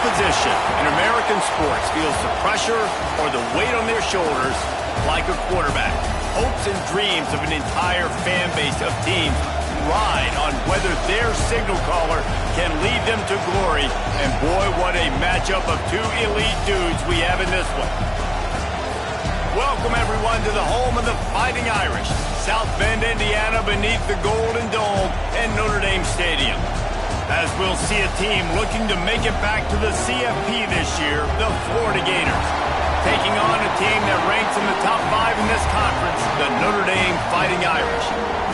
position in American sports feels the pressure or the weight on their shoulders like a quarterback. Hopes and dreams of an entire fan base of teams ride on whether their signal caller can lead them to glory. And boy, what a matchup of two elite dudes we have in this one. Welcome, everyone, to the home of the Fighting Irish, South Bend, Indiana, beneath the Golden Dome and Notre Dame Stadium. As we'll see a team looking to make it back to the CFP this year, the Florida Gators, taking on a team that ranks in the top 5 in this conference, the Notre Dame Fighting Irish.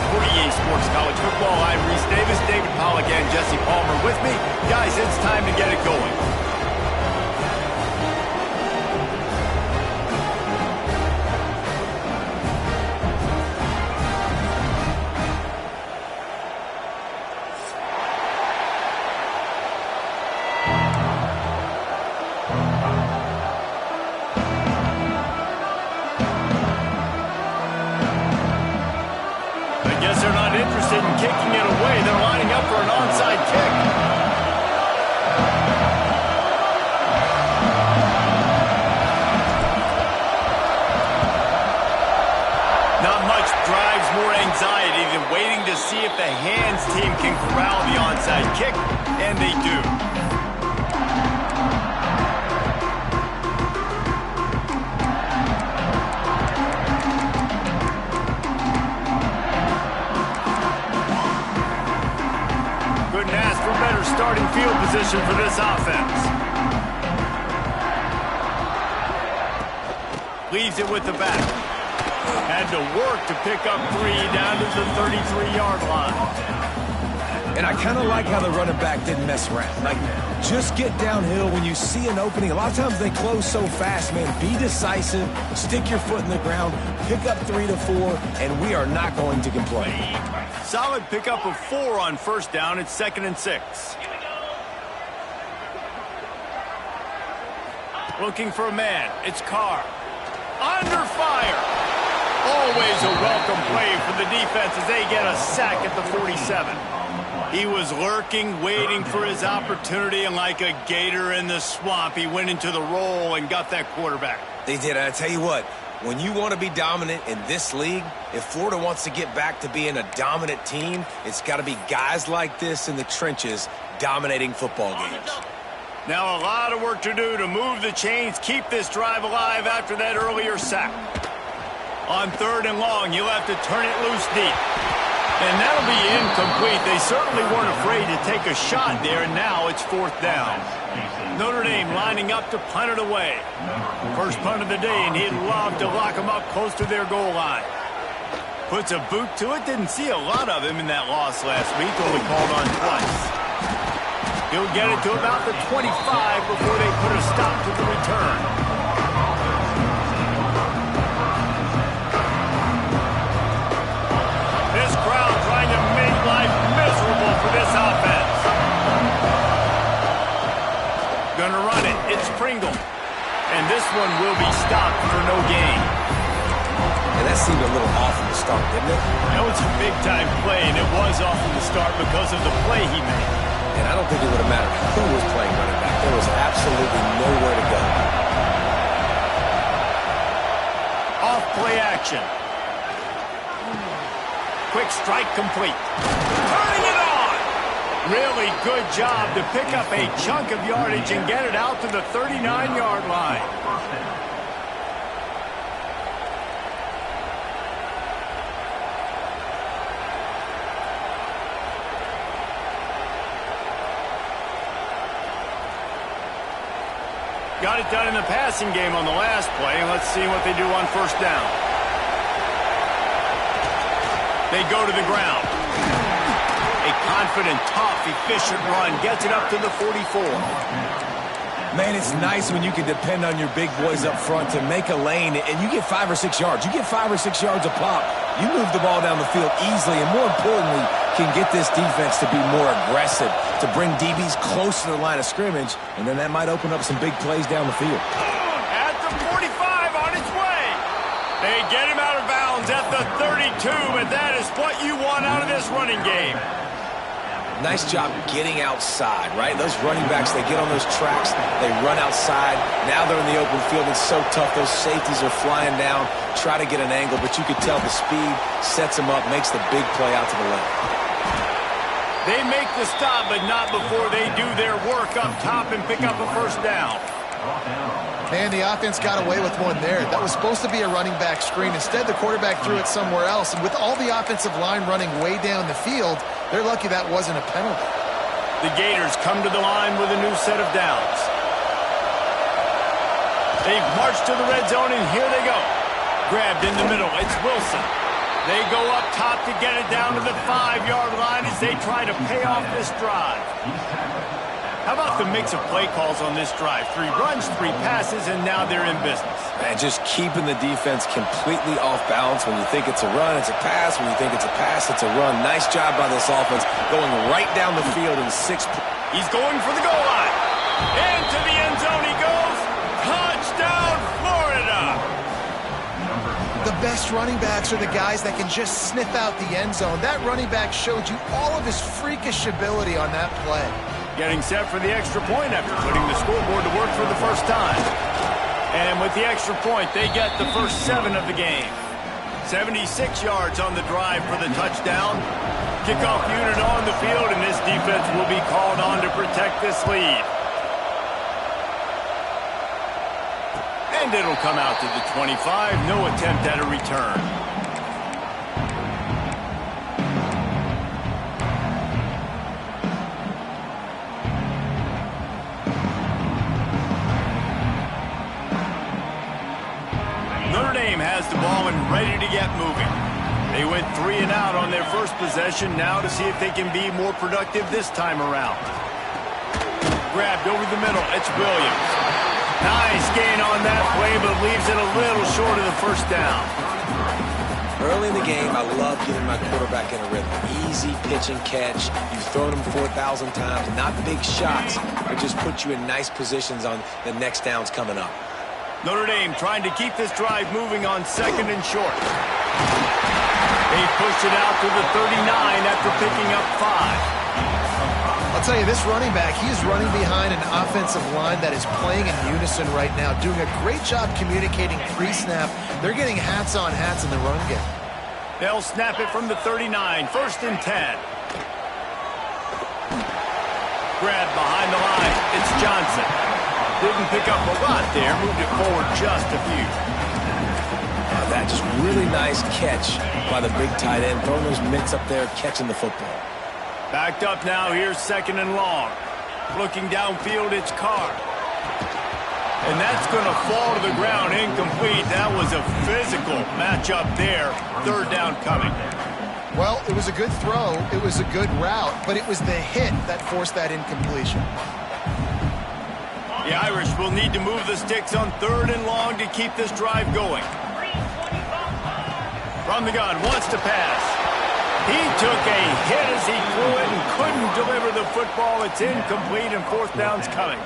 For EA Sports College Football, I'm Reese Davis, David Pollack, and Jesse Palmer with me. Guys, it's time to get it going. They're not interested in kicking it away. They're lining up for an onside kick. Not much drives more anxiety than waiting to see if the hands team can corral the onside kick, and they do. Starting field position for this offense. Leaves it with the back. Had to work to pick up 3 down to the 33-yard line. And I kind of like how the running back didn't mess around. Like, just get downhill when you see an opening. A lot of times they close so fast, man. Be decisive, stick your foot in the ground, pick up 3 to 4, and we are not going to complain. Solid pickup of 4 on first down. It's 2nd and 6. Looking for a man. It's Carr. Under fire. Always a welcome play for the defense as they get a sack at the 47. He was lurking, waiting for his opportunity, and like a gator in the swamp, he went into the roll and got that quarterback. They did. And I tell you what, when you want to be dominant in this league, if Florida wants to get back to being a dominant team, it's got to be guys like this in the trenches dominating football games. Now a lot of work to do to move the chains, keep this drive alive after that earlier sack. On 3rd and long, you'll have to turn it loose deep. And that'll be incomplete. They certainly weren't afraid to take a shot there, and now it's 4th down. Notre Dame lining up to punt it away. First punt of the day, and he'd love to lock them up close to their goal line. Puts a boot to it. Didn't see a lot of him in that loss last week, only called on twice. He'll get it to about the 25 before they put a stop to the return. This crowd trying to make life miserable for this offense. Gonna run it. It's Pringle. And this one will be stopped for no gain. And that seemed a little off from the start, didn't it? That was a big-time play, and it was off from the start because of the play he made. And I don't think it would have mattered who was playing running back. There was absolutely nowhere to go. Off play action. Quick strike complete. Turning it on! Really good job to pick up a chunk of yardage and get it out to the 39-yard line. Got it done in the passing game on the last play. Let's see what they do on first down. They go to the ground. A confident, tough, efficient run gets it up to the 44. Man, it's nice when you can depend on your big boys up front to make a lane, and you get 5 or 6 yards. You get 5 or 6 yards a pop. You move the ball down the field easily, and more importantly, can get this defense to be more aggressive, to bring DBs close to the line of scrimmage, and then that might open up some big plays down the field. At the 45 on its way. They get him out of bounds at the 32, but that is what you want out of this running game. Nice job getting outside, right? Those running backs, they get on those tracks, they run outside. Now they're in the open field. It's so tough. Those safeties are flying down, try to get an angle, but you could tell the speed sets them up, makes the big play out to the left. They make the stop, but not before they do their work up top and pick up a first down. Man, the offense got away with one there. That was supposed to be a running back screen. Instead, the quarterback threw it somewhere else. And with all the offensive line running way down the field, they're lucky that wasn't a penalty. The Gators come to the line with a new set of downs. They've marched to the red zone, and here they go. Grabbed in the middle. It's Wilson. They go up top to get it down to the 5-yard line as they try to pay off this drive. How about the mix of play calls on this drive? 3 runs, 3 passes, and now they're in business. And just keeping the defense completely off balance. When you think it's a run, it's a pass. When you think it's a pass, it's a run. Nice job by this offense going right down the field in 6. He's going for the goal line. Into the end zone he goes. Touchdown, Florida! The best running backs are the guys that can just sniff out the end zone. That running back showed you all of his freakish ability on that play. Getting set for the extra point after putting the scoreboard to work for the first time. And with the extra point, they get the first 7 of the game. 76 yards on the drive for the touchdown. Kickoff unit on the field, and this defense will be called on to protect this lead. And it'll come out to the 25. No attempt at a return. Notre Dame has the ball and ready to get moving. They went 3 and out on their first possession, now to see if they can be more productive this time around. Grabbed over the middle, it's Williams. Nice gain on that play, but leaves it a little short of the first down. Early in the game, I love getting my quarterback in a rhythm. Easy pitch and catch. You've thrown him 4,000 times. Not big shots, but just put you in nice positions on the next downs coming up. Notre Dame trying to keep this drive moving on 2nd and short. They pushed it out to the 39 after picking up 5. I'll tell you, this running back, he is running behind an offensive line that is playing in unison right now, doing a great job communicating pre-snap. They're getting hats on hats in the run game. They'll snap it from the 39, 1st and 10. Grabbed behind the line, it's Johnson. Didn't pick up a lot there, moved it forward just a few. That just really nice catch by the big tight end, throwing those mitts up there, catching the football. Backed up now, here's 2nd and long. Looking downfield, it's Carr. And that's going to fall to the ground, incomplete. That was a physical matchup there. 3rd down coming. Well, it was a good throw, it was a good route, but it was the hit that forced that incompletion. The Irish will need to move the sticks on 3rd and long to keep this drive going. From the gun, wants to pass. He took a hit as he threw it and couldn't deliver the football. It's incomplete, and 4th down's coming.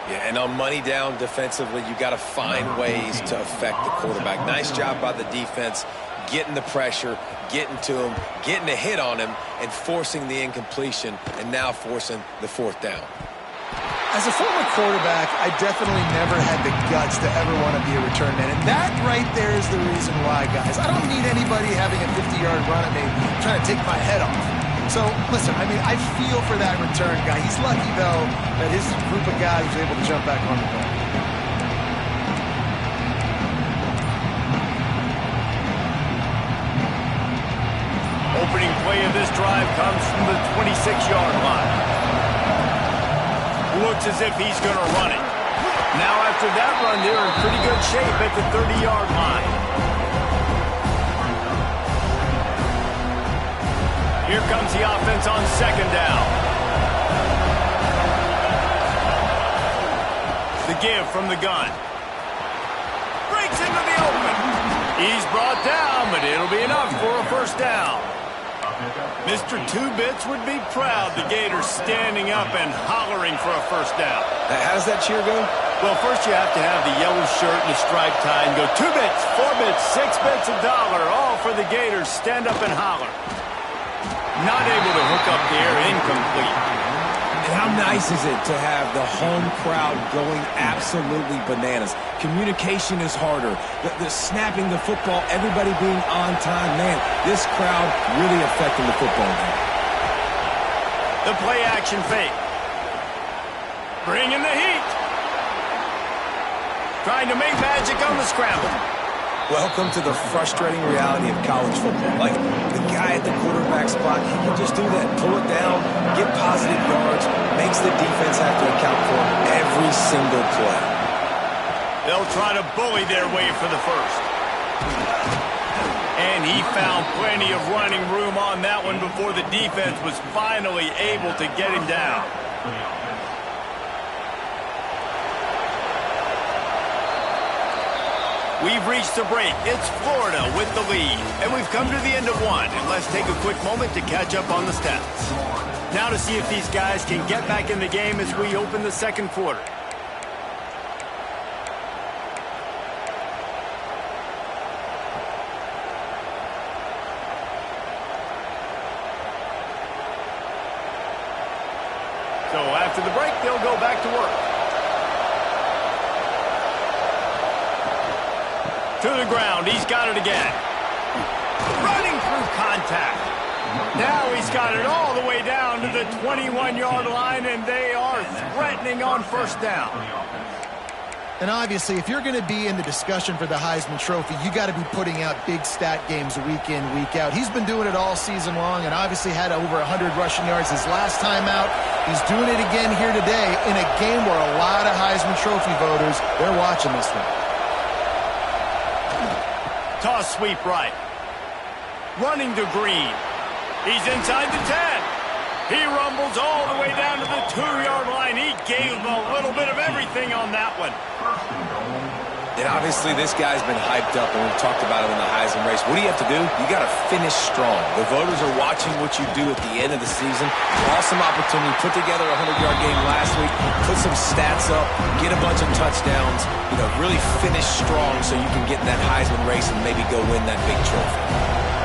Yeah, and on money down defensively, you got to find ways to affect the quarterback. Nice job by the defense, getting the pressure, getting to him, getting a hit on him, and forcing the incompletion, and now forcing the 4th down. As a former quarterback, I definitely never had the guts to ever want to be a return man. And that right there is the reason why, guys. I don't need anybody having a 50-yard run at me trying to take my head off. So, listen, I mean, I feel for that return guy. He's lucky, though, that his group of guys was able to jump back on the ball. Opening play of this drive comes from the 26-yard line. Looks as if he's going to run it. Now after that run, they're in pretty good shape at the 30-yard line. Here comes the offense on 2nd down. The give from the gun. Breaks into the open. He's brought down, but it'll be enough for a first down. Mr. Two-Bits would be proud. The Gators standing up and hollering for a first down. How does that cheer go? Well, first you have to have the yellow shirt and the striped tie and go 2 bits, 4 bits, 6 bits, $1, all for the Gators. Stand up and holler. Not able to hook up there, incomplete. And how nice is it to have the home crowd going absolutely bananas? Communication is harder. The snapping the football, everybody being on time. Man, this crowd really affecting the football game. The play action fake. Bringing the heat. Trying to make magic on the scramble. Welcome to the frustrating reality of college football. Like, the guy at the quarterback spot, he can just do that. Pull it down, get positive yards, makes the defense have to account for every single play. They'll try to bully their way for the first. And he found plenty of running room on that one before the defense was finally able to get him down. We've reached the break. It's Florida with the lead. And we've come to the end of one. And let's take a quick moment to catch up on the stats. Now to see if these guys can get back in the game as we open the second quarter. So after the break, they'll go back to work. To the ground, he's got it again. Running through contact. Now he's got it all the way down to the 21-yard line, and they are threatening on first down. And obviously, if you're going to be in the discussion for the Heisman Trophy, you got to be putting out big stat games week in, week out. He's been doing it all season long and obviously had over 100 rushing yards his last time out. He's doing it again here today in a game where a lot of Heisman Trophy voters, they're watching this one. Toss sweep right. Running to Green. He's inside the 10. He rumbles all the way down to the 2-yard line. He gave him a little bit of everything on that one. And obviously this guy's been hyped up, and we've talked about it in the Heisman race. What do you have to do? You got to finish strong. The voters are watching what you do at the end of the season. Awesome opportunity. Put together a 100-yard game last week. Put some stats up. Get a bunch of touchdowns. You know, really finish strong so you can get in that Heisman race and maybe go win that big trophy.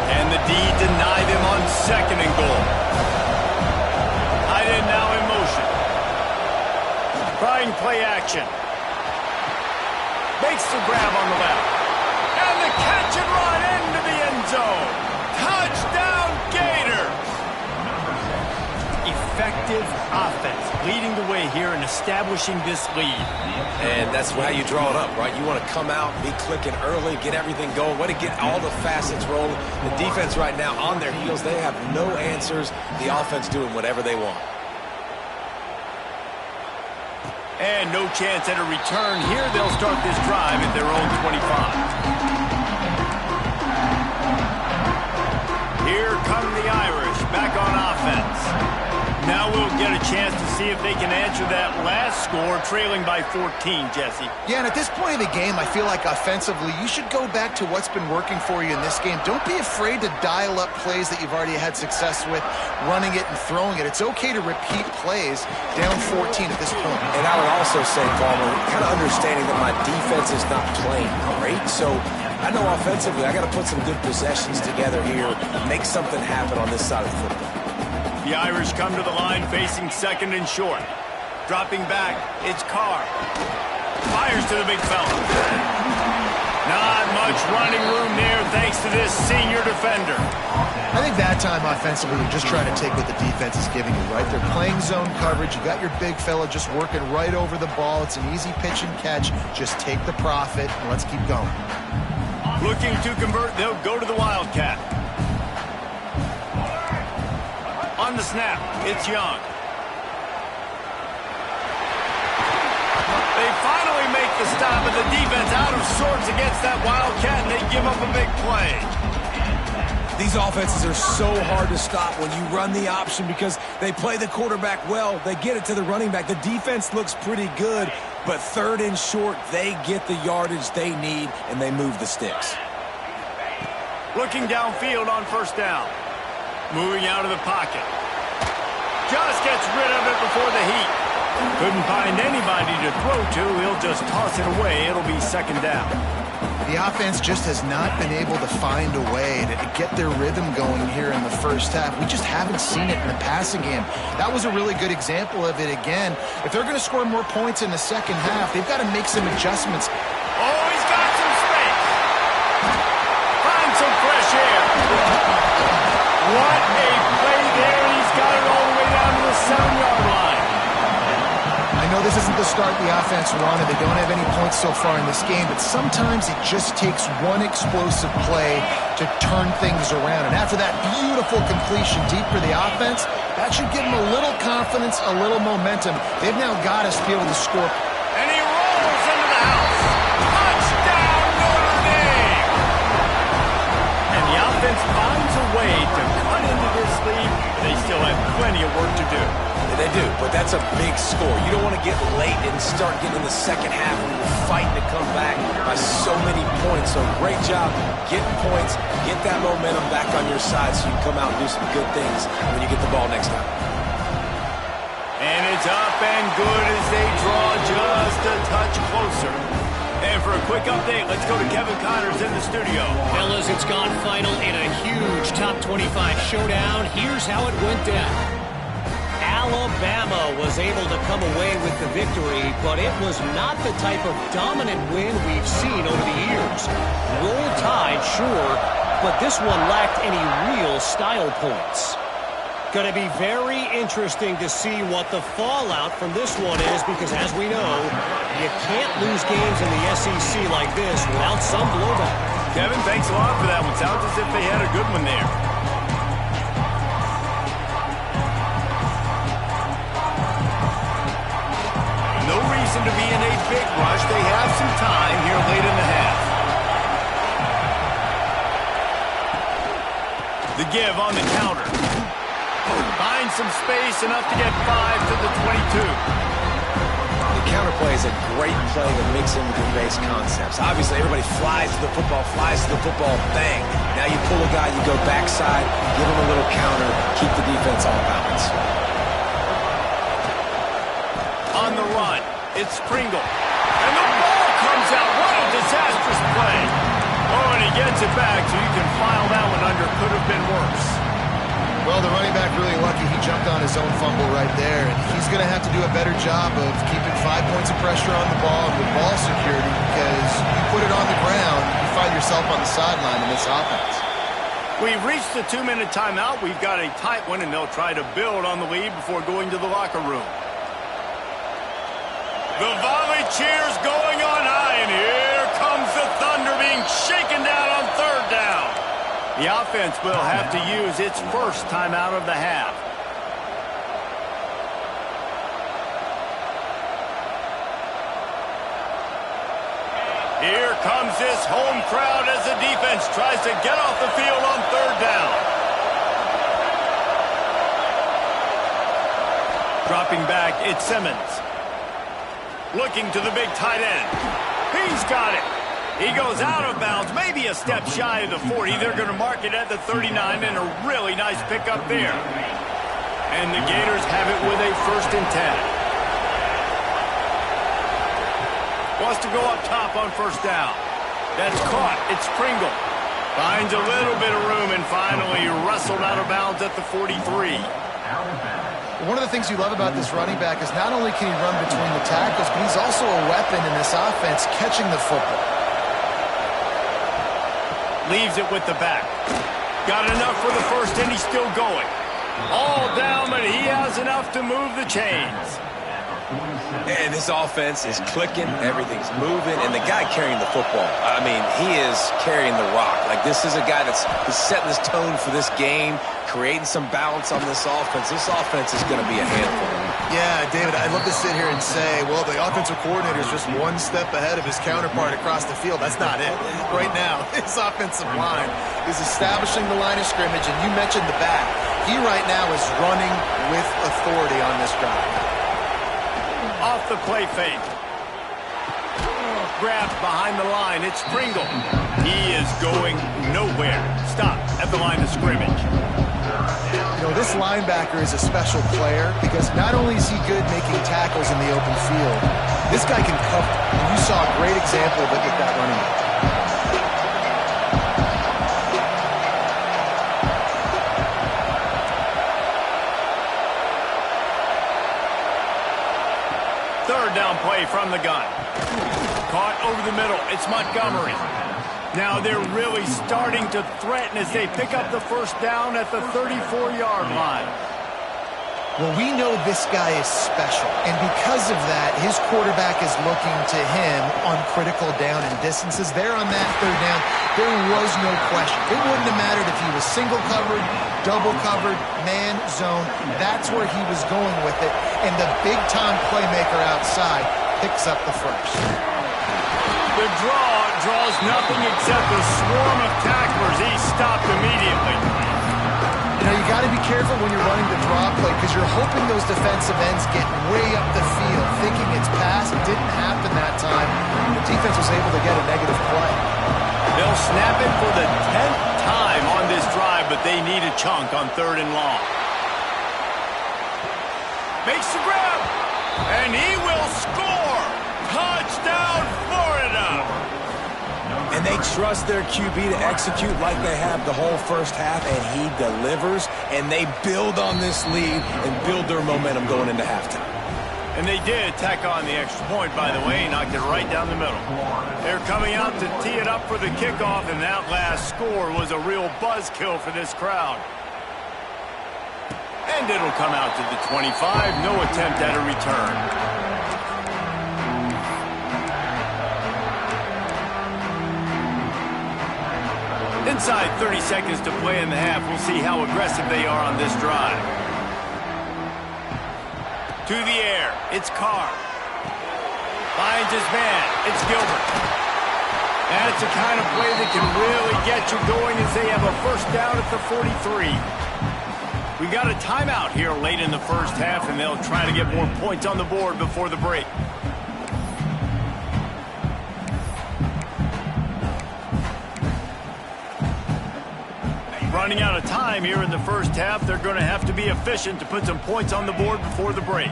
And the D denied him on second and goal. Tight end now in motion. Trying play action. Makes the grab on the left. And the catch and run into the end zone. Touchdown, Gator! Effective offense leading the way here and establishing this lead. And that's how you draw it up, right? You want to come out, be clicking early, get everything going, want to get all the facets rolling. The defense right now on their heels, they have no answers. The offense doing whatever they want. And no chance at a return here. They'll start this drive at their own 25. Here come the Irish back on offense. Now we'll get a chance to see if they can answer that last score, trailing by 14, Jesse. Yeah, and at this point of the game, I feel like offensively, you should go back to what's been working for you in this game. Don't be afraid to dial up plays that you've already had success with, running it and throwing it. It's okay to repeat plays down 14 at this point. And I would also say, Palmer, kind of understanding that my defense is not playing great, so I know offensively I got to put some good possessions together here, make something happen on this side of the football. The Irish come to the line facing second and short. Dropping back, it's Carr. Fires to the big fella. Not much running room there thanks to this senior defender. I think that time offensively, you're just trying to take what the defense is giving you, right? They're playing zone coverage. You got your big fella just working right over the ball. It's an easy pitch and catch. Just take the profit and let's keep going. Looking to convert, they'll go to the Wildcat. On the snap, it's Young. They finally make the stop, and the defense out of sorts against that Wildcat, and they give up a big play. These offenses are so hard to stop when you run the option because they play the quarterback well. They get it to the running back. The defense looks pretty good, but third and short, they get the yardage they need, and they move the sticks. Looking downfield on first down. Moving out of the pocket. Just gets rid of it before the heat. Couldn't find anybody to throw to. He'll just toss it away. It'll be second down. The offense just has not been able to find a way to get their rhythm going here in the first half. We just haven't seen it in the passing game. That was a really good example of it again. If they're going to score more points in the second half, they've got to make some adjustments. Oh, he's got some space. Find some fresh air. What a play there, and he's got it all the way down to the 7-yard line. I know this isn't the start the offense wanted. They don't have any points so far in this game, but sometimes it just takes one explosive play to turn things around. And after that beautiful completion deep for the offense, that should give them a little confidence, a little momentum. They've now got us to be able to score. And he rolls into the house. Touchdown, Notre Dame! And the offense finds a way to cut into this lead. They still have plenty of work to do. They do, but that's a big score. You don't want to get late and start getting in the second half when you're fighting to come back by so many points. So great job getting points, get that momentum back on your side so you can come out and do some good things when you get the ball next time. And it's up and good as they draw just a touch closer. And for a quick update, let's go to Kevin Connors in the studio. Fellas, it's gone final in a huge top 25 showdown. Here's how it went down. Alabama was able to come away with the victory, but it was not the type of dominant win we've seen over the years. Roll Tide, sure, but this one lacked any real style points. Going to be very interesting to see what the fallout from this one is, because as we know, you can't lose games in the SEC like this without some blowback. Kevin, thanks a lot for that one. Sounds as if they had a good one there. No reason to be in a big rush. They have some time here late in the half. The give on the counter. Find some space, enough to get 5 to the 22. The counter play is a great play to mix in with your base concepts. Obviously, everybody flies to the football, bang. Now you pull a guy, you go backside, give him a little counter, keep the defense off balance. On the run, it's Pringle. And the ball comes out. What a disastrous play. Oh, and he gets it back, so you can file that one under. Could have been worse. Well, the running back really lucky he jumped on his own fumble right there. And he's going to have to do a better job of keeping 5 points of pressure on the ball and with ball security, because you put it on the ground, you find yourself on the sideline in this offense. We've reached the 2-minute timeout. We've got a tight one, and they'll try to build on the lead before going to the locker room. The volley cheers going on high, and here comes the Thunder being shaken down on 3rd down. The offense will have to use its first timeout of the half. Here comes this home crowd as the defense tries to get off the field on 3rd down. Dropping back, it's Simmons. Looking to the big tight end. He's got it. He goes out of bounds, maybe a step shy of the 40. They're going to mark it at the 39, and a really nice pickup there. And the Gators have it with a 1st and 10. Wants to go up top on 1st down. That's caught. It's Pringle. Finds a little bit of room and finally wrestled out of bounds at the 43. One of the things you love about this running back is not only can he run between the tackles, but he's also a weapon in this offense catching the football. Leaves it with the back. Got enough for the 1st, and he's still going. All down, but he has enough to move the chains. And this offense is clicking, everything's moving, and the guy carrying the football, I mean, he is carrying the rock. Like, this is a guy that's setting this tone for this game, creating some balance on this offense. This offense is going to be a handful. Yeah, David, I'd love to sit here and say, well, the offensive coordinator is just one step ahead of his counterpart across the field. That's not it. Right now, his offensive line is establishing the line of scrimmage, and you mentioned the back. He right now is running with authority on this drive. Off the play fake. Grabbed behind the line. It's Pringle. He is going nowhere. Stop at the line of scrimmage. You know, this linebacker is a special player because not only is he good making tackles in the open field, this guy can cover. And you saw a great example of it with that running back. Third down play from the gun. Caught over the middle. It's Montgomery. Now they're really starting to threaten as they pick up the first down at the 34-yard line. Well, we know this guy is special, and because of that, his quarterback is looking to him on critical down and distances. There on that third down, there was no question. It wouldn't have mattered if he was single covered, double covered, man, zone. That's where he was going with it, and the big-time playmaker outside picks up the first. The draw draws nothing except a swarm of tacklers. He stopped immediately. You know, you got to be careful when you're running the draw play because you're hoping those defensive ends get way up the field, thinking it's pass. It didn't happen that time. The defense was able to get a negative play. They'll snap it for the 10th time on this drive, but they need a chunk on 3rd and long. Makes the grab, and he will score. Touchdown, Florida. And they trust their QB to execute like they have the whole first half, and he delivers, and they build on this lead and build their momentum going into halftime. And they did tack on the extra point, by the way, knocked it right down the middle. They're coming out to tee it up for the kickoff, and that last score was a real buzzkill for this crowd. And it'll come out to the 25, no attempt at a return. Inside 30 seconds to play in the half. We'll see how aggressive they are on this drive. To the air. It's Carr. Finds his man. It's Gilbert. That's the kind of play that can really get you going as they have a first down at the 43. We got a timeout here late in the first half, and they'll try to get more points on the board before the break. Running out of time here in the first half. They're going to have to be efficient to put some points on the board before the break.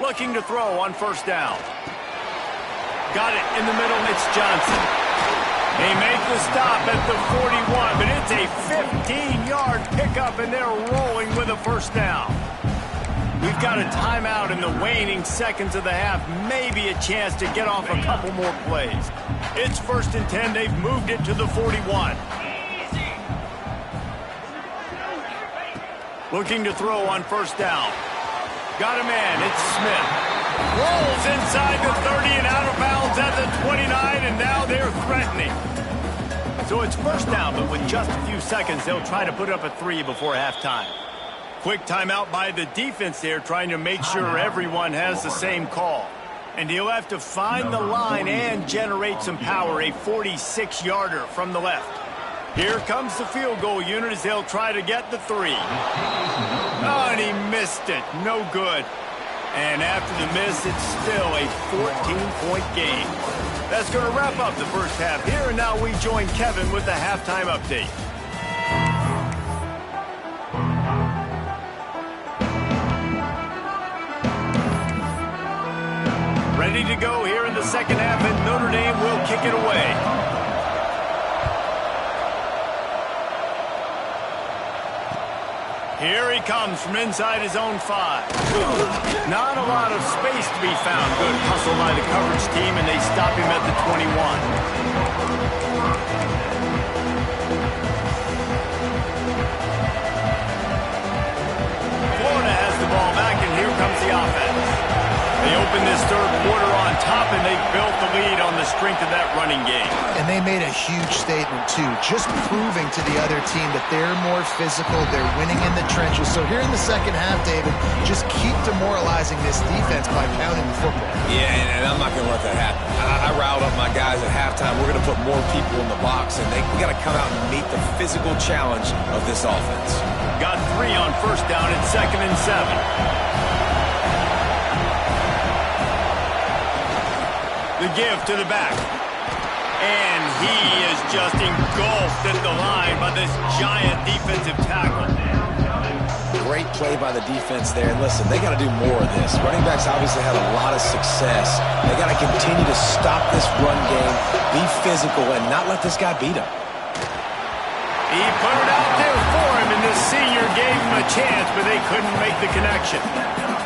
Looking to throw on first down. Got it in the middle. It's Johnson. They make the stop at the 41, but it's a 15-yard pickup, and they're rolling with a first down. We've got a timeout in the waning seconds of the half. Maybe a chance to get off a couple more plays. It's 1st and 10. They've moved it to the 41. Looking to throw on first down. Got a man. It's Smith. Rolls inside the 30 and out of bounds at the 29, and now they're threatening. So it's first down, but with just a few seconds, they'll try to put up a 3 before halftime. Quick timeout by the defense there, trying to make sure everyone has the same call. And he'll have to find the line and generate some power, a 46-yarder from the left. Here comes the field goal unit as they'll try to get the 3. Oh, and he missed it. No good. And after the miss, it's still a 14-point game. That's going to wrap up the first half here, and now we join Kevin with the halftime update. Ready to go here in the second half, and Notre Dame will kick it away. Here he comes from inside his own 5. Not a lot of space to be found. Good hustle by the coverage team, and they stop him at the 21. Florida has the ball back, and here comes the offense. They open this third quarter on top, and they built the lead on the strength of that running game. And they made a huge statement, too, just proving to the other team that they're more physical, they're winning in the trenches. So here in the second half, David, just keep demoralizing this defense by pounding the football. Yeah, and I'm not going to let that happen. I riled up my guys at halftime. We're going to put more people in the box, and we got to come out and meet the physical challenge of this offense. Got 3 on first down at 2nd and 7. The give to the back. And he is just engulfed at the line by this giant defensive tackle. Great play by the defense there. And listen, they got to do more of this. Running backs obviously had a lot of success. They got to continue to stop this run game, be physical, and not let this guy beat him. He put it out there for him, and this senior gave him a chance, but they couldn't make the connection.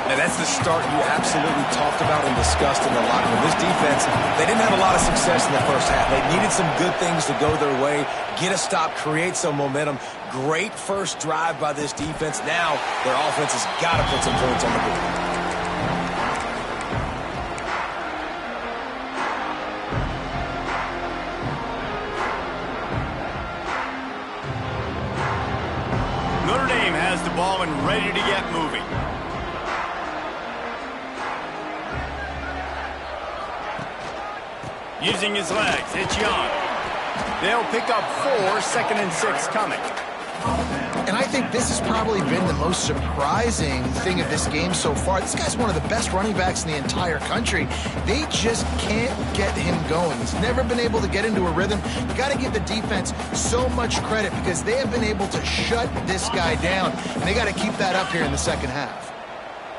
And that's the start you absolutely talked about and discussed in the locker room. This defense, they didn't have a lot of success in the first half. They needed some good things to go their way, get a stop, create some momentum. Great first drive by this defense. Now their offense has got to put some points on the board. Notre Dame has the ball and ready to get moving. Using his legs, it's Young. They'll pick up 4, 2nd and 6 coming. And I think this has probably been the most surprising thing of this game so far. This guy's one of the best running backs in the entire country. They just can't get him going. He's never been able to get into a rhythm. You got to give the defense so much credit because they have been able to shut this guy down. And they got to keep that up here in the second half.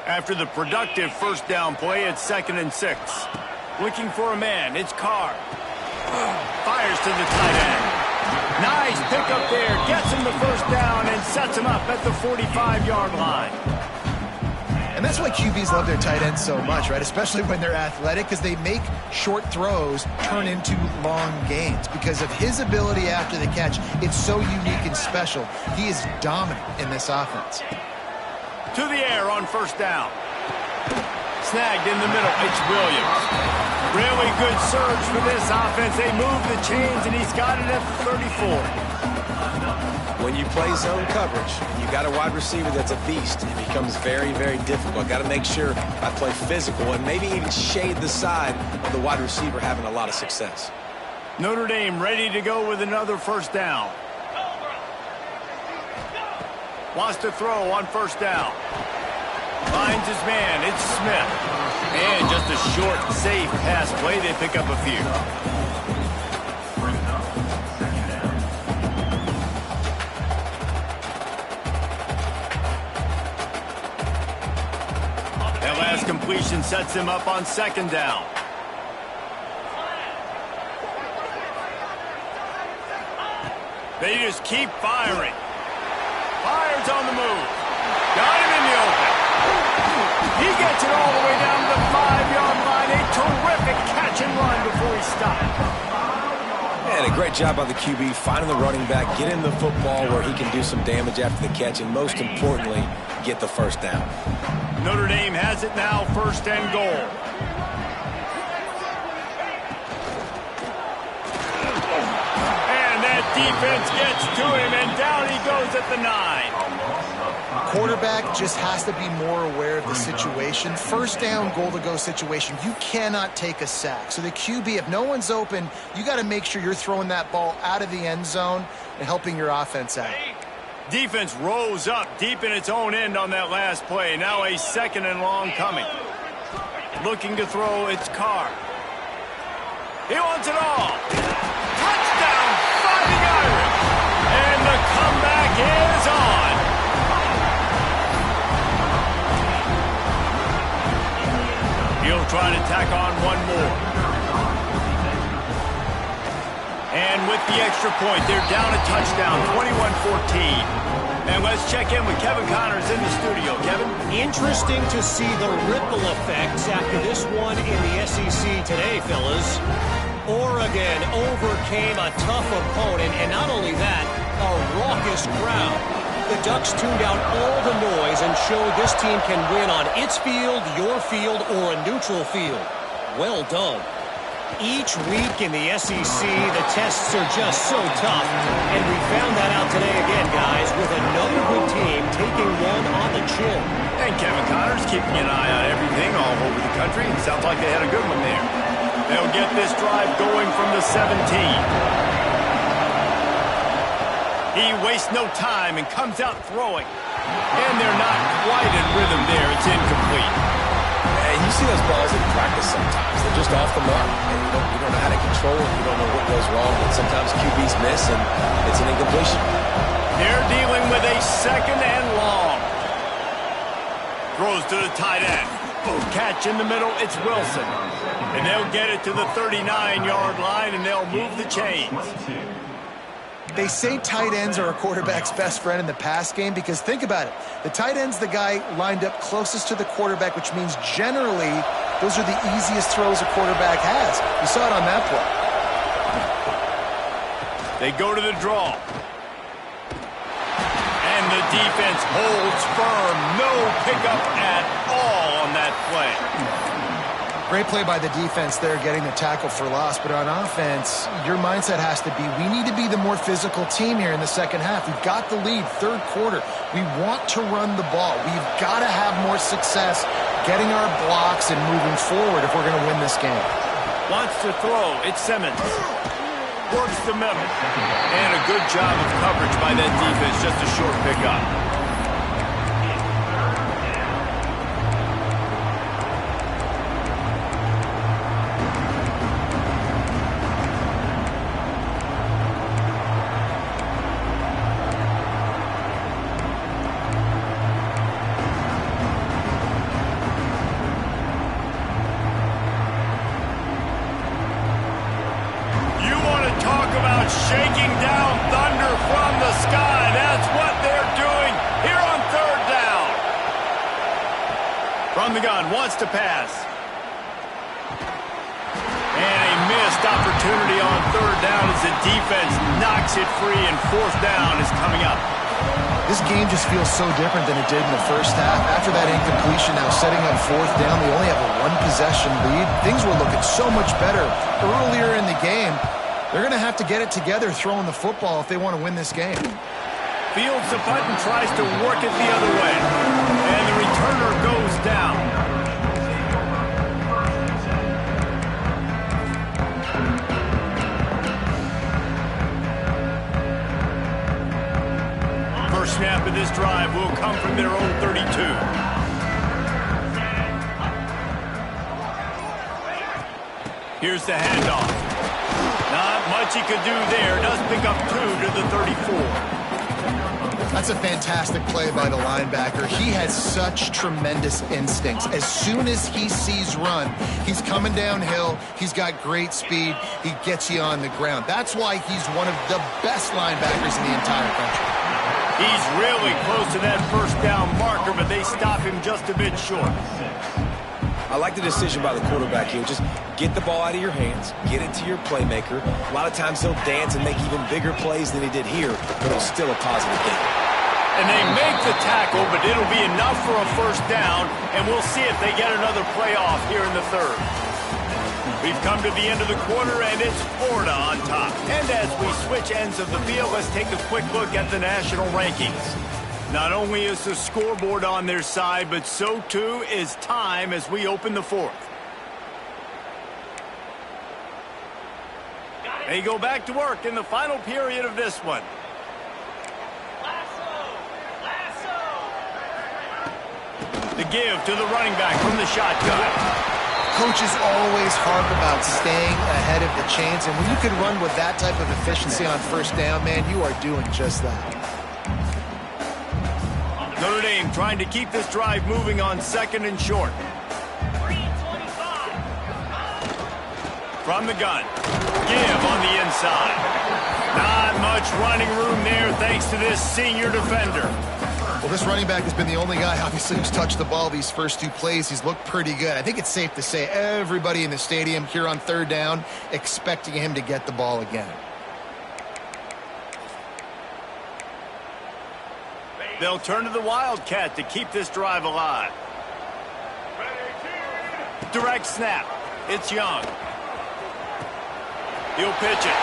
After the productive first down play, it's 2nd and 6. Looking for a man, it's Carr. Fires to the tight end. Nice pickup there, gets him the first down and sets him up at the 45-yard line. And that's why QBs love their tight ends so much, right? Especially when they're athletic, because they make short throws turn into long gains. Because of his ability after the catch, it's so unique and special. He is dominant in this offense. To the air on first down. Snagged in the middle, it's Williams. Really good surge for this offense. They move the chains, and he's got it at 34. When you play zone coverage, and you got a wide receiver that's a beast, it becomes very, very difficult. Got to make sure I play physical and maybe even shade the side of the wide receiver having a lot of success. Notre Dame ready to go with another first down. Wants to throw on first down. Finds his man, it's Smith. And just a short, safe pass play, they pick up a few. That last completion sets him up on second down. They just keep firing. Fires on the move. Got him in the open. He gets it all the way down to the 5-yard line. A terrific catch and run before he stopped. And a great job by the QB finding the running back, getting the football where he can do some damage after the catch, and most importantly, get the first down. Notre Dame has it now, 1st and goal. And that defense gets to him, and down he goes at the 9. Quarterback just has to be more aware of the situation. First down, goal-to-go situation. You cannot take a sack. So the QB, if no one's open, you got to make sure you're throwing that ball out of the end zone and helping your offense out. Defense rose up deep in its own end on that last play. Now a 2nd and long coming. Looking to throw, it's Carr. He wants it all. Touchdown, Fighting Irish. And the comeback is on. He'll try to tack on one more. And with the extra point, they're down a touchdown, 21-14. And let's check in with Kevin Connors in the studio. Kevin? Interesting to see the ripple effects after this one in the SEC today, fellas. Oregon overcame a tough opponent, and not only that, a raucous crowd. The Ducks tuned out all the noise and showed this team can win on its field, your field, or a neutral field. Well done. Each week in the SEC, the tests are just so tough. And we found that out today again, guys, with another good team taking one on the chin. And Kevin Connors keeping an eye on everything all over the country. Sounds like they had a good one there. They'll get this drive going from the 17. He wastes no time and comes out throwing. And they're not quite in rhythm there. It's incomplete. And you see those balls in practice sometimes. They're just off the mark. And you don't know how to control it. You don't know what goes wrong. But sometimes QBs miss, and it's an incompletion. They're dealing with a 2nd and long. Throws to the tight end. Catch in the middle. It's Wilson. And they'll get it to the 39-yard line, and they'll move the chains. They say tight ends are a quarterback's best friend in the pass game because think about it. The tight end's the guy lined up closest to the quarterback, which means generally those are the easiest throws a quarterback has. You saw it on that They play. go to the draw. And the defense holds firm. No pickup at all on that play. Great play by the defense there, getting the tackle for loss. But on offense, your mindset has to be, we need to be the more physical team here in the second half. We've got the lead, third quarter. We want to run the ball. We've got to have more success getting our blocks and moving forward if we're going to win this game. Wants to throw. It's Simmons. Works the middle. And a good job of coverage by that defense. Just a short pickup. Shaking down thunder from the sky. That's what they're doing here on third down. From the gun, wants to pass. And a missed opportunity on third down as the defense knocks it free, and fourth down is coming up. This game just feels so different than it did in the first half. After that incompletion, now setting up fourth down, they only have a one-possession lead. Things were looking so much better earlier in the game. They're going to have to get it together throwing the football if they want to win this game. Fields the punt and tries to work it the other way. And the returner goes down. First snap of this drive will come from their own 32. Here's the handoff. Not much he could do there. Does pick up 2 to the 34. That's a fantastic play by the linebacker. He has such tremendous instincts. As soon as he sees run, he's coming downhill. He's got great speed. He gets you on the ground. That's why he's one of the best linebackers in the entire country. He's really close to that first down marker, but they stop him just a bit short. I like the decision by the quarterback here. Just get the ball out of your hands, get it to your playmaker. A lot of times he'll dance and make even bigger plays than he did here, but it's still a positive game. And they make the tackle, but it'll be enough for a first down, and we'll see if they get another play off here in the third. We've come to the end of the quarter, and it's Florida on top. And as we switch ends of the field, let's take a quick look at the national rankings. Not only is the scoreboard on their side, but so too is time as we open the fourth. They go back to work in the final period of this one. The give to the running back from the shotgun. Coaches always harp about staying ahead of the chains, and when you can run with that type of efficiency on first down, man, you are doing just that. Notre Dame trying to keep this drive moving on second and short. From the gun. Give on the inside. Not much running room there thanks to this senior defender. Well, this running back has been the only guy, obviously, who's touched the ball these first 2 plays. He's looked pretty good. I think it's safe to say everybody in the stadium here on third down expecting him to get the ball again. They'll turn to the Wildcat to keep this drive alive. Direct snap. It's Young. He'll pitch it.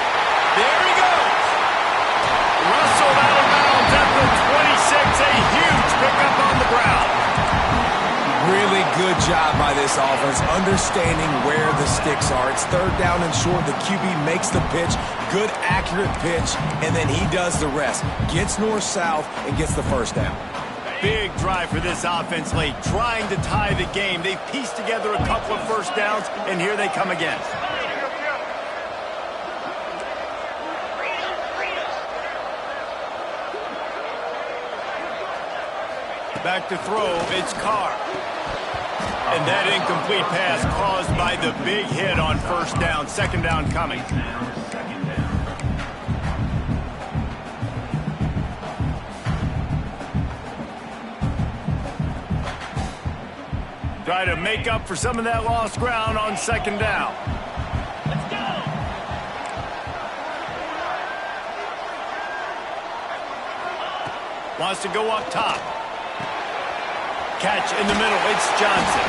There he goes. Russell out of bounds at the 26. A huge pickup on the ground. Really good job by this offense, understanding where the sticks are. It's third down and short. The QB makes the pitch. Good, accurate pitch, and then he does the rest. Gets north-south and gets the first down. Big drive for this offense late, trying to tie the game. They've pieced together a couple of first downs, and here they come again. Back to throw, it's Carr. And that incomplete pass caused by the big hit on first down. Second down coming. Try to make up for some of that lost ground on second down. Let's go. Wants to go up top. Catch in the middle. It's Johnson.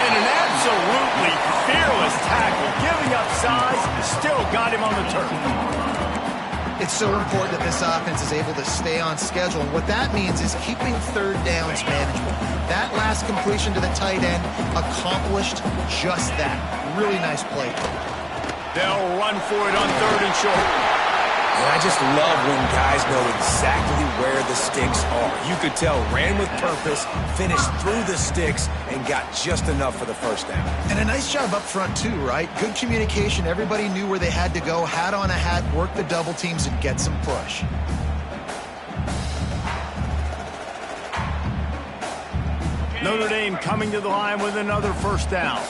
And an absolutely fearless tackle. Giving up size, still got him on the turf. It's so important that this offense is able to stay on schedule. And what that means is keeping third downs manageable. That last completion to the tight end accomplished just that. Really nice play. They'll run for it on third and short. And I just love when guys know exactly where the sticks are. You could tell ran with purpose, finished through the sticks, and got just enough for the first down. And a nice job up front too, right? Good communication. Everybody knew where they had to go. Hat on a hat, work the double teams, and get some push. Notre Dame coming to the line with another first down.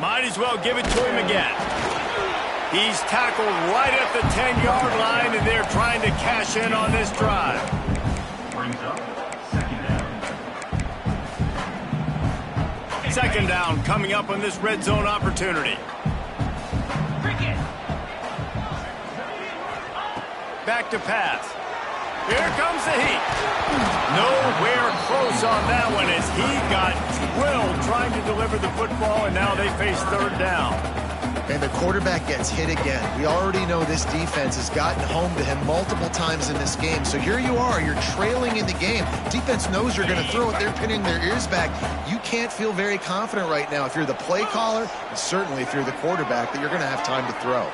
Might as well give it to him again. He's tackled right at the 10-yard line, and they're trying to cash in on this drive. Second down coming up on this red zone opportunity. Back to pass. Here comes the heat. Nowhere close on that one as he got drilled trying to deliver the football, and now they face third down. And the quarterback gets hit again. We already know this defense has gotten home to him multiple times in this game. So here you are, you're trailing in the game. Defense knows you're going to throw it. They're pinning their ears back. You can't feel very confident right now if you're the play caller, and certainly if you're the quarterback, that you're going to have time to throw.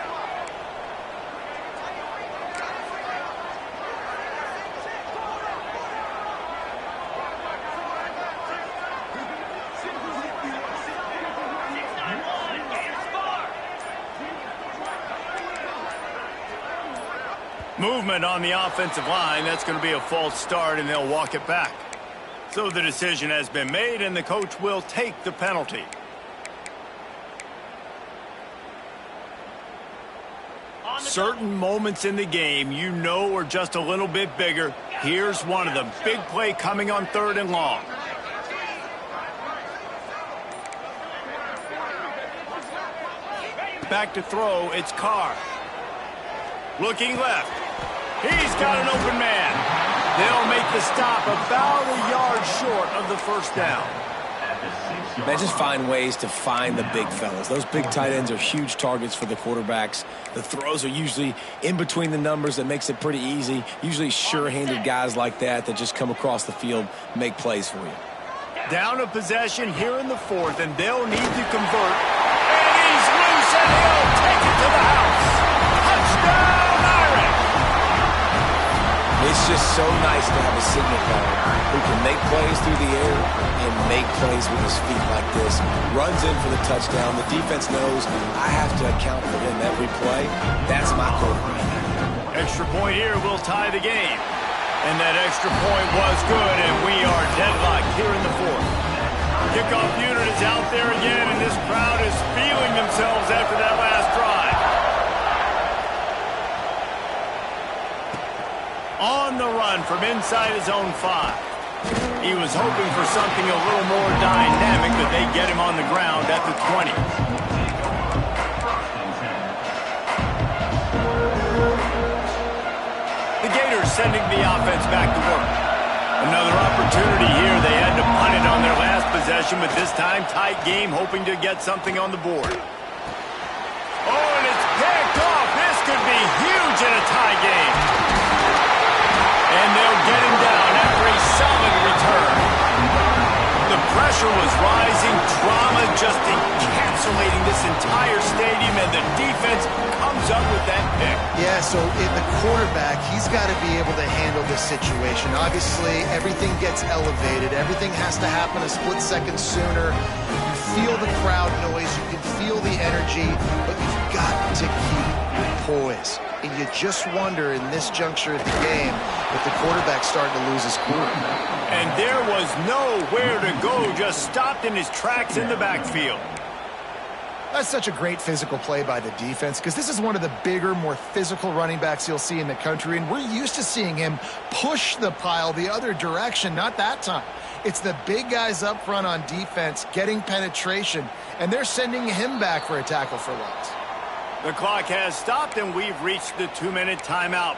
Movement on the offensive line. That's going to be a false start, and they'll walk it back. So the decision has been made, and the coach will take the penalty. Certain moments in the game you know are just a little bit bigger. Here's one of them. Big play coming on third and long. Back to throw. It's Carr. Looking left. He's got an open man. They'll make the stop about a yard short of the first down. Man, just find ways to find the big fellas. Those big tight ends are huge targets for the quarterbacks. The throws are usually in between the numbers. That makes it pretty easy. Usually sure-handed guys like that just come across the field, make plays for you. Down a possession here in the fourth, and they'll need to convert. And he's loose, and he'll take it to the house. Touchdown! It's just so nice to have a signal caller who can make plays through the air and make plays with his feet like this. Runs in for the touchdown. The defense knows I have to account for him every play. That's my quarterback. Extra point here will tie the game. And that extra point was good, and we are deadlocked here in the fourth. Kickoff unit is out there again, and this crowd is feeling themselves after that last drive. On the run from inside his own 5. He was hoping for something a little more dynamic, but they get him on the ground at the 20. The Gators sending the offense back to work. Another opportunity here. They had to punt it on their last possession, but this time tight game, hoping to get something on the board. Oh, and it's picked off. This could be huge in a tie game. And they'll get him down after a solid return. The pressure was rising, drama just encapsulating this entire stadium, and the defense comes up with that pick. Yeah, so the quarterback, he's got to be able to handle this situation. Obviously, everything gets elevated. Everything has to happen a split second sooner. You feel the crowd noise. You can feel the energy, but you've got to keep your poise. And you just wonder in this juncture of the game if the quarterback's starting to lose his cool. And there was nowhere to go, just stopped in his tracks in the backfield. That's such a great physical play by the defense because this is one of the bigger, more physical running backs you'll see in the country, and we're used to seeing him push the pile the other direction. Not that time. It's the big guys up front on defense getting penetration, and they're sending him back for a tackle for loss. The clock has stopped, and we've reached the 2-minute timeout.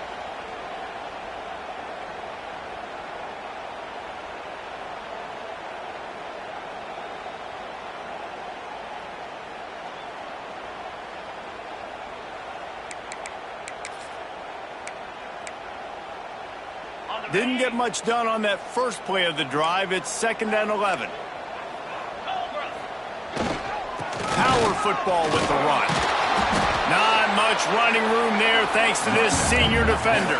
Didn't get much done on that first play of the drive. It's 2nd and 11. Power football with the run. Not much running room there thanks to this senior defender.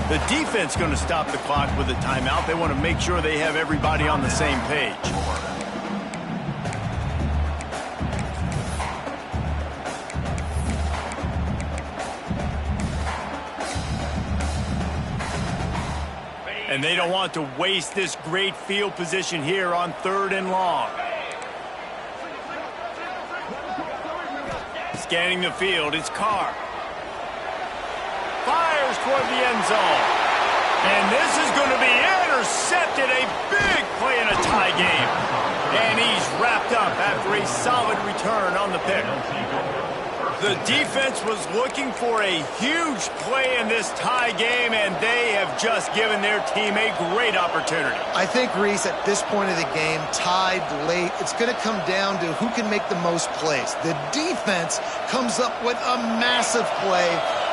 The defense going to stop the clock with a timeout. They want to make sure they have everybody on the same page. And they don't want to waste this great field position here on 3rd and long. Scanning the field, it's Carr. Fires toward the end zone. And this is going to be intercepted. A big play in a tie game. And he's wrapped up after a solid return on the pick. The defense was looking for a huge play in this tie game, and they have just given their team a great opportunity. I think, Reese, at this point of the game, tied late, it's going to come down to who can make the most plays. The defense comes up with a massive play,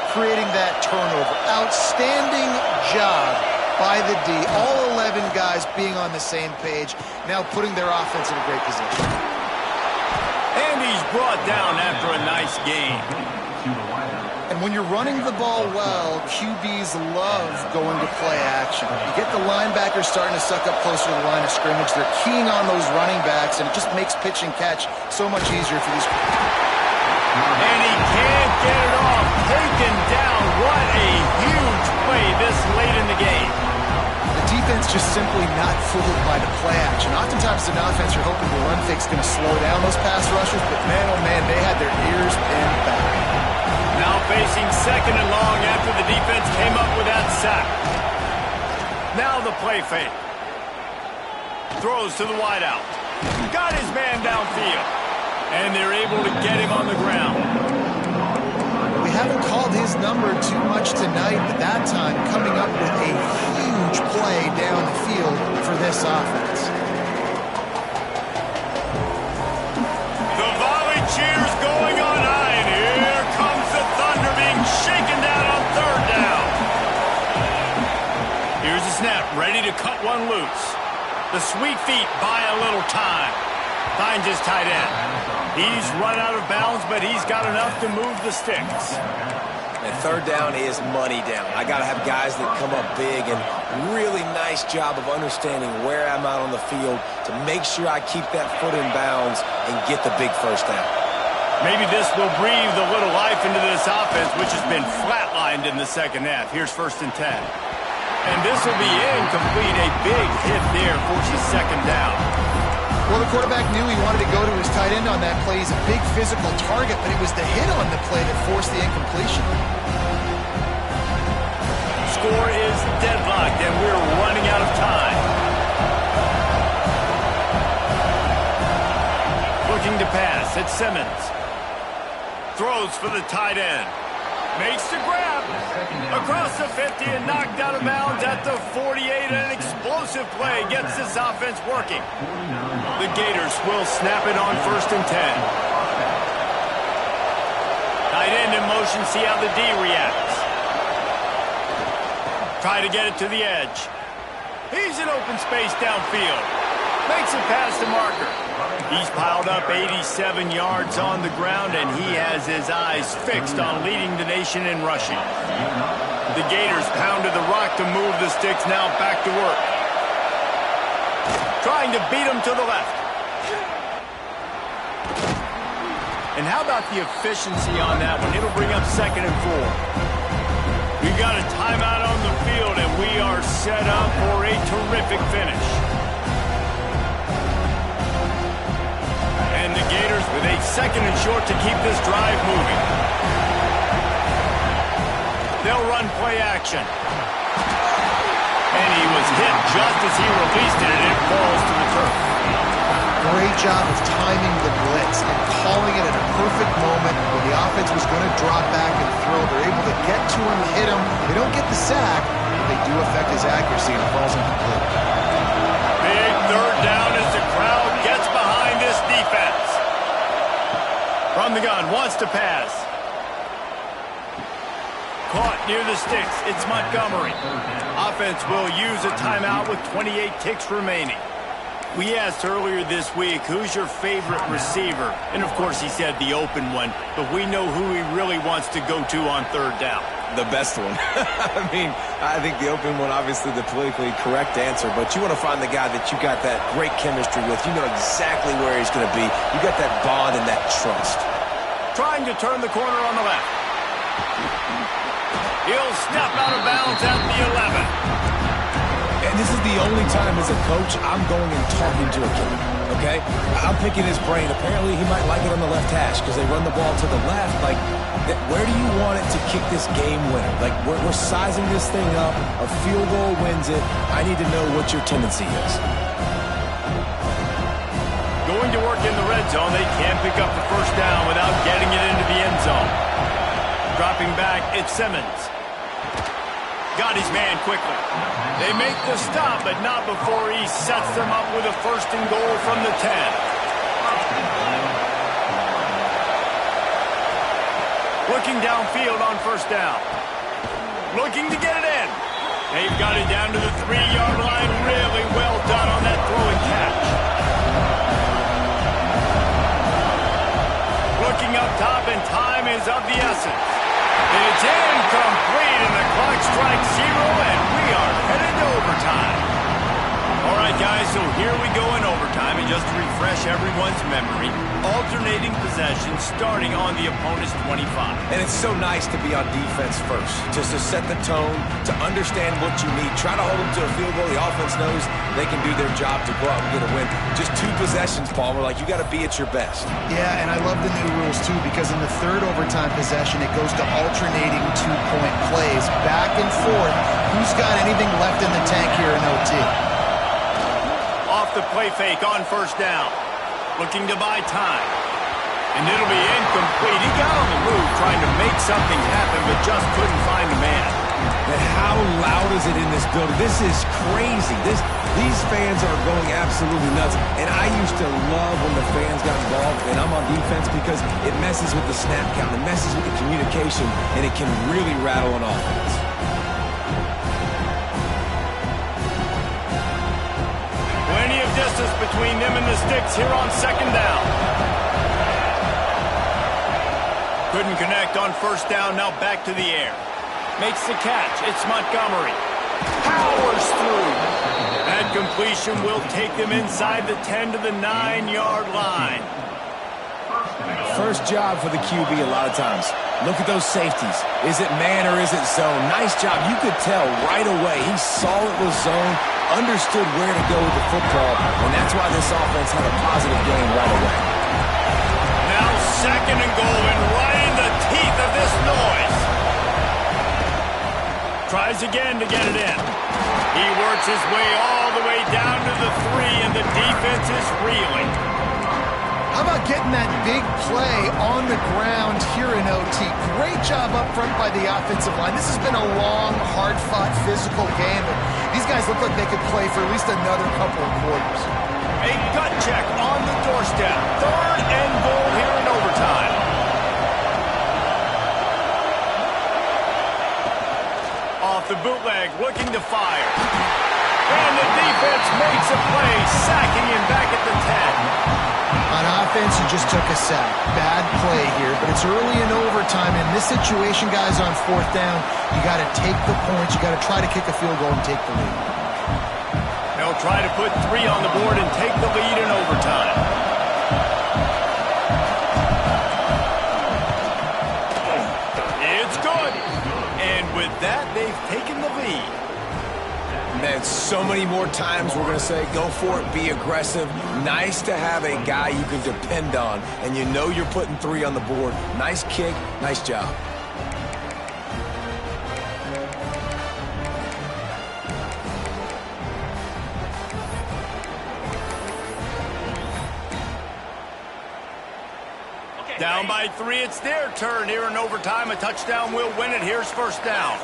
creating that turnover. Outstanding job by the D. All 11 guys being on the same page, now putting their offense in a great position. And he's brought down after a nice gain. And when you're running the ball well, QBs love going to play action. You get the linebackers starting to suck up closer to the line of scrimmage. They're keying on those running backs, and it just makes pitch and catch so much easier for these. And he can't get it off. Taken down. What a huge play this late in the game. The defense just simply not fooled by the play action. Oftentimes, as an offense, you're hoping the run fake's going to slow down those pass rushers, but man, oh man, they had their ears pinned back. Now facing 2nd and long after the defense came up with that sack. Now the play fake. Throws to the wideout. Got his man downfield. And they're able to get him on the ground. We haven't called his number too much tonight, but that time coming up with a huge play down the field for this offense. The volley cheers going on high, and here comes the Thunder being shaken down on 3rd down. Here's the snap, ready to cut one loose. The sweet feet buy a little time. Finds his tight end. He's run out of bounds, but he's got enough to move the sticks. And 3rd down is money down. I got to have guys that come up big, and really nice job of understanding where I'm out on the field to make sure I keep that foot in bounds and get the big 1st down. Maybe this will breathe a little life into this offense, which has been flatlined in the 2nd half. Here's 1st and 10. And this will be incomplete. A big hit there, forces 2nd down. Well, the quarterback knew he wanted to go to his tight end on that play. He's a big physical target, but it was the hit on the play that forced the incompletion. Score is deadlocked, and we're running out of time. Looking to pass, it's Simmons. Throws for the tight end. Makes the grab. Across the 50 and knocked out of bounds at the 48. An explosive play gets this offense working. The Gators will snap it on 1st and 10. Tight end in motion, see how the D reacts. Try to get it to the edge. He's in open space downfield. Makes it past the marker. He's piled up 87 yards on the ground, and he has his eyes fixed on leading the nation in rushing. The Gators pounded the rock to move the sticks, now back to work. Trying to beat him to the left. And how about the efficiency on that one? It'll bring up 2nd and 4. We got a timeout on the field, and we are set up for a terrific finish. And the Gators with a 2nd and short to keep this drive moving. They'll run play action. And he was hit just as he released it, and it falls to the turf. Great job of timing the blitz and calling it at a perfect moment when the offense was going to drop back and throw. They're able to get to him, hit him. They don't get the sack, but they do affect his accuracy, and it falls incomplete. Big third down as the crowd gets behind this defense. From the gun, wants to pass. Caught near the sticks. It's Montgomery. Offense will use a timeout with 28 ticks remaining. We asked earlier this week, who's your favorite receiver? And, of course, he said the open one. But we know who he really wants to go to on third down. The best one. I mean, I think the open one, obviously the politically correct answer, but you want to find the guy that you got that great chemistry with. You know exactly where he's going to be. You got that bond and that trust. Trying to turn the corner on the left. He'll step out of bounds at the 11. And this is the only time as a coach I'm going and talking to a kid, okay? I'm picking his brain. Apparently he might like it on the left hash because they run the ball to the left. Like, where do you want it to kick this game winner? Like, we're sizing this thing up. A field goal wins it. I need to know what your tendency is. Going to work in the red zone. They can't pick up the first down without getting it into the end zone. Dropping back, it's Simmons. Got his man quickly. They make the stop, but not before he sets them up with a first and goal from the 10. Looking downfield on first down. Looking to get it in. They've got it down to the 3-yard line. Really well done on that throw and catch. Looking up top, and time is of the essence. It's incomplete, and the clock strikes 0, and we are headed to overtime. All right, guys, so here we go in overtime, and just to refresh everyone's memory, alternating possession starting on the opponent's 25. And it's so nice to be on defense first, just to set the tone, to understand what you need. Try to hold them to a field goal. The offense knows they can do their job to go out and get a win. Just 2 possessions, Paul. We're like, you got to be at your best. Yeah, and I love the new rules, too, because in the third overtime possession, it goes to alternating 2-point plays, back and forth. Who's got anything left in the tank here in OT? Off the play fake on first down. Looking to buy time. And it'll be incomplete. He got on the move trying to make something happen, but just couldn't find the man. But how loud is it in this building? This is crazy. These fans are going absolutely nuts. And I used to love when the fans got involved, and I'm on defense because it messes with the snap count. It messes with the communication, and it can really rattle an offense. Plenty of distance between them and the sticks here on second down. Couldn't connect on first down, now back to the air. Makes the catch, it's Montgomery. Powers through. That completion will take them inside the 10 to the 9-yard line. First job for the QB a lot of times. Look at those safeties. Is it man or is it zone? Nice job. You could tell right away. He saw it was zone, understood where to go with the football, and that's why this offense had a positive game right away. Now second and goal, and right in the teeth of this noise. Tries again to get it in. He works his way all the way down to the 3, and the defense is reeling. How about getting that big play on the ground here in OT? Great job up front by the offensive line. This has been a long, hard-fought, physical game, but these guys look like they could play for at least another couple of quarters. A gut check on the doorstep. Third and goal here in overtime. Off the bootleg, looking to fire. And the defense makes a play, sacking him back at the 10. On offense, you just took a sack. Bad play here, but it's early in overtime. In this situation, guys, on fourth down, you got to take the points. You got to try to kick a field goal and take the lead. They'll try to put 3 on the board and take the lead in overtime. It's good. And with that, they've taken the lead. Man, so many more times we're going to say, go for it, be aggressive. Nice to have a guy you can depend on, and you know you're putting 3 on the board. Nice kick, nice job. Down by 3, it's their turn here in overtime. A touchdown will win it. Here's first down.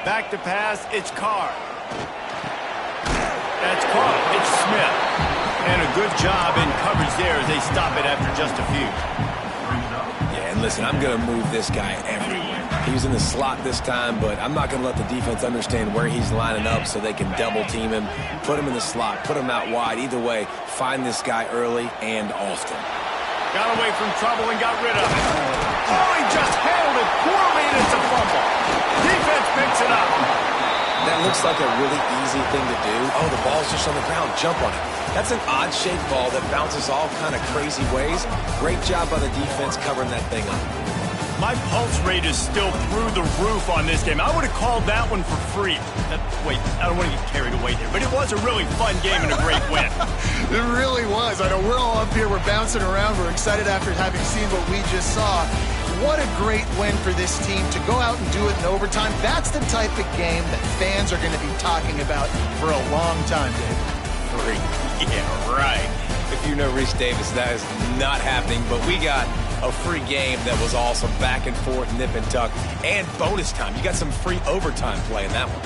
Back to pass, it's Carr. That's caught, it's Smith. And a good job in coverage there as they stop it after just a few. Yeah, and listen, I'm going to move this guy everywhere. He's in the slot this time, but I'm not going to let the defense understand where he's lining up so they can double team him, put him in the slot, put him out wide. Either way, find this guy early and often. Got away from trouble and got rid of it. Oh, he just handled it poorly, and it's a fumble. Defense picks it up. That looks like a really easy thing to do. Oh, the ball's just on the ground. Jump on it. That's an odd-shaped ball that bounces all kind of crazy ways. Great job by the defense covering that thing up. My pulse rate is still through the roof on this game. I would have called that one for free. Wait, I don't want to get carried away there, but it was a really fun game and a great win. It really was. I know we're all up here, we're bouncing around, we're excited after having seen what we just saw. What a great win for this team to go out and do it in overtime. That's the type of game that fans are going to be talking about for a long time, Dave. Free. Yeah, right. If you know Reese Davis, that is not happening, but we got a free game that was awesome. Back and forth, nip and tuck, and bonus time. You got some free overtime play in that one.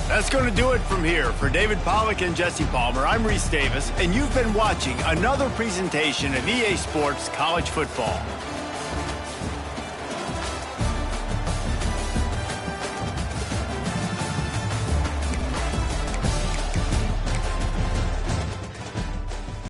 That's going to do it from here. For David Pollack and Jesse Palmer, I'm Reese Davis, and you've been watching another presentation of EA Sports College Football.